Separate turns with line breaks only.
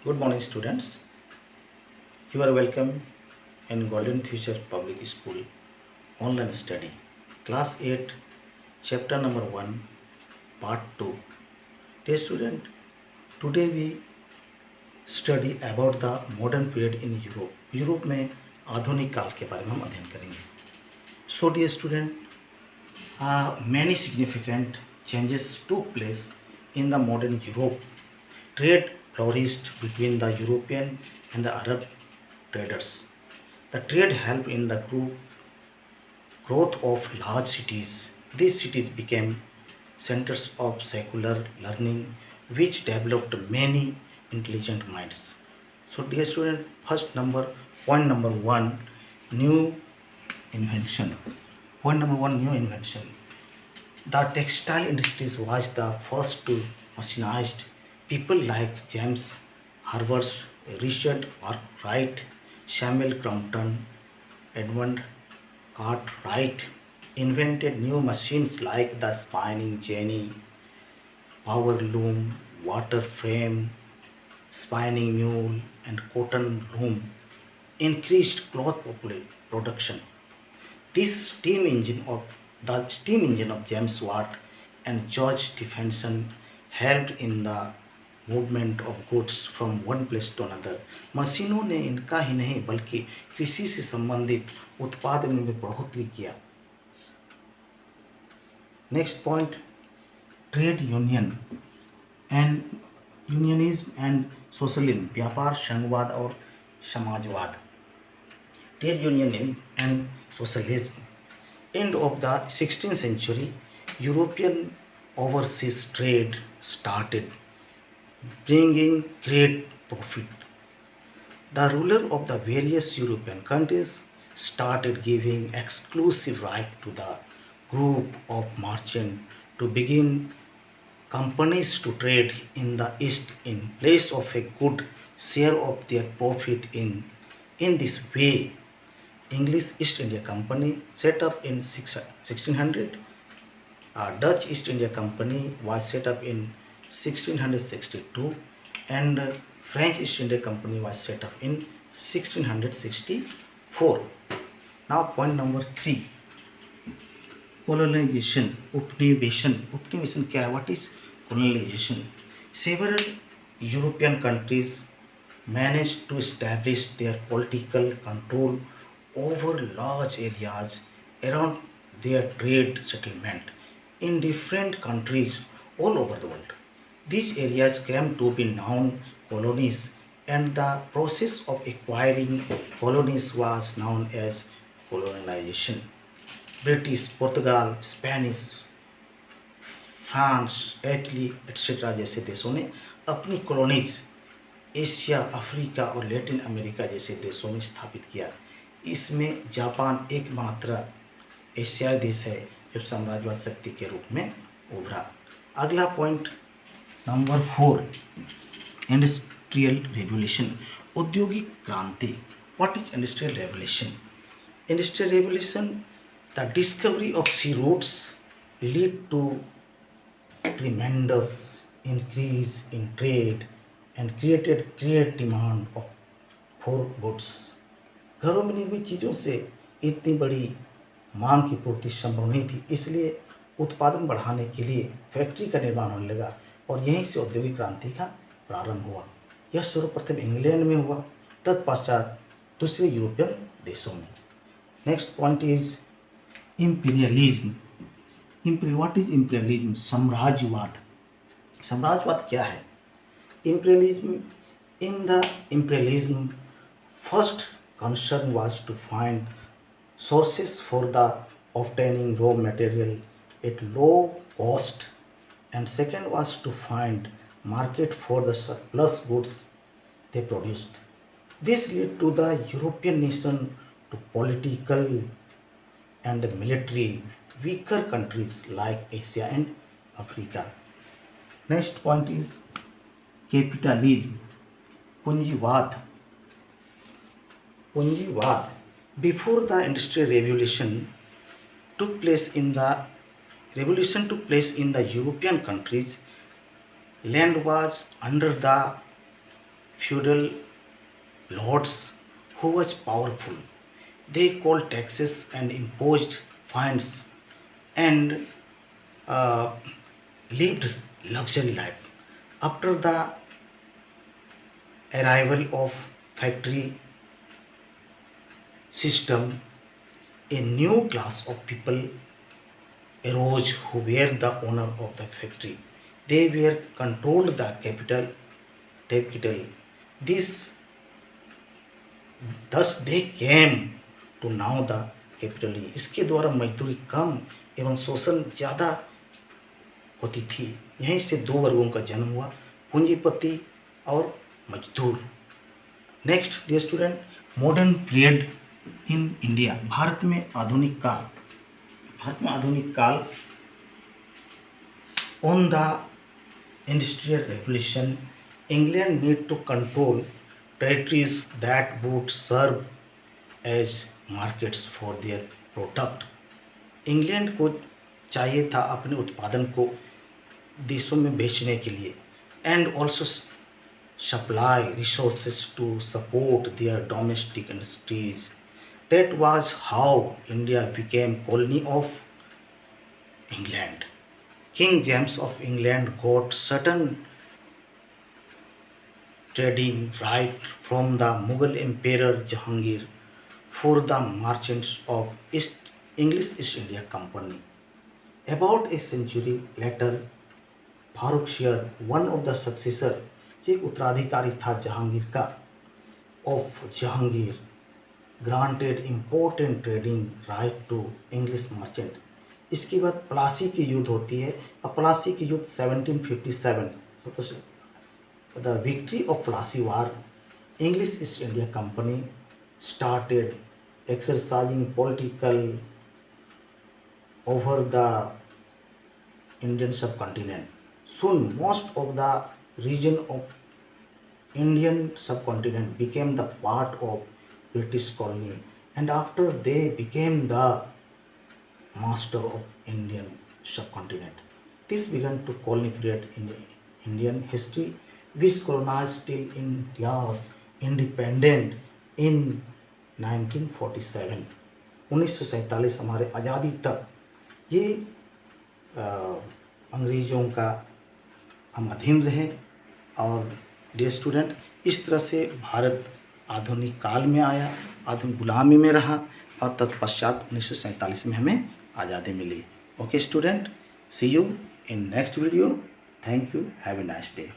Good morning, students. You are welcome in Golden Future Public School online study, class 8, chapter number 1, part 2. Dear student, today we study about the modern period in Europe. Europe में आधुनिक काल के बारे में हम अध्ययन करेंगे. So dear student, many significant changes took place in the modern Europe. Trade flourished between the European and the Arab traders. The trade helped in the growth of large cities. These cities became centers of secular learning, which developed many intelligent minds. So, dear student, point number one, new invention. Point number one, new invention. The textile industries was the first to machinized. People like James Harvers, Richard Arkwright, Samuel Crompton, Edmund Cartwright invented new machines like the spinning jenny, power loom, water frame, spinning mule, and cotton loom. Increased cloth production. This steam engine of James Watt and George Stephenson helped in the movement of goods from one place to another. मशीनों ने इनका ही नहीं बल्कि कृषि से संबंधित उत्पादन में बढ़ोतरी किया. Next point, trade union and unionism and socialism. व्यापार, संघवाद और समाजवाद. Trade union and socialism. End of the 16th century, European overseas trade started, bringing great profit. The ruler of the various European countries started giving exclusive right to the group of merchants to begin companies to trade in the East in place of a good share of their profit in this way. English East India Company set up in 1600. Dutch East India Company was set up in 1662 and French East India Company was set up in 1664. Now point number 3, colonization, उपनिवेशन. उपनिवेशन क्या है? What is colonization? Several European countries managed to establish their political control over large areas around their trade settlement in different countries all over the world. These areas came to be known colonies, and the process of acquiring colonies was known as colonization. British, Portugal, Spanish, France, Italy etc. जैसे देशों ने अपनी colonies Asia, Africa और Latin America जैसे देशों में स्थापित किया. इसमें जापान एकमात्र एशियाई देश है जो साम्राज्यवाद शक्ति के रूप में उभरा. अगला पॉइंट नंबर 4, इंडस्ट्रियल रेवोल्यूशन, औद्योगिक क्रांति. What is industrial revolution? Industrial revolution, the discovery of sea routes lead to tremendous increase in trade and created great demand of for goods. घरों में निर्मित चीज़ों से इतनी बड़ी मांग की पूर्ति संभव नहीं थी, इसलिए उत्पादन बढ़ाने के लिए फैक्ट्री का निर्माण होने लगा और यहीं से औद्योगिक क्रांति का प्रारंभ हुआ. यह सर्वप्रथम इंग्लैंड में हुआ, तत्पश्चात दूसरे यूरोपियन देशों में. Next point is imperialism. What is imperialism? साम्राज्यवाद. साम्राज्यवाद क्या है? Imperialism, in the imperialism first concern was to find sources for the obtaining raw material at low cost, and second was to find market for the surplus goods they produced. This led to the European nation to political and military weaker countries like Asia and Africa. Next point is capitalism, पूंजीवाद. Punjivad. Before the industrial revolution took place in the European countries, land was under the feudal lords who was powerful. They called taxes and imposed fines and uh, lived luxury life. After the arrival of factory system, a new class of people arose who were the owner of the factory. They were controlled the capital. This thus they came to now the capital. इसके द्वारा मजदूरी कम एवं शोषण ज़्यादा होती थी। यहीं से दो वर्गों का जन्म हुआ, पूंजीपति और मजदूर। Next dear student, modern period in India. भारत में आधुनिक काल on the industrial revolution, England need to control territories that would serve as markets for their product. England को चाहिए था अपने उत्पादन को देशों में बेचने के लिए, and also supply resources to support their domestic industries. That was how India became colony of England. King James of England got certain trading right from the Mughal Emperor Jahangir for the merchants of English East India Company. About a century later, Farrukhsiyar, one of the successor, एक उत्तराधिकारी था जहांगीर का, of Jahangir, granted important trading right to English merchant. इसके बाद प्लासी की युद्ध होती है। अब प्लासी की युद्ध 1757, the victory of Plassey War, English East India Company started exercising political over the Indian subcontinent. Soon most of the region of Indian subcontinent became the part of British colony, and after they became the master of Indian subcontinent. This began to colony period in Indian history, which colonized till India's independent in 1947. 1947 हमारे आज़ादी तक ये अंग्रेज़ों का हम अधीन रहे। और डियर स्टूडेंट, इस तरह से भारत आधुनिक काल में आया, आधुनिक गुलामी में रहा, और तत्पश्चात 1947 में हमें आज़ादी मिली। Okay student, see you in next video. Thank you, have a nice day.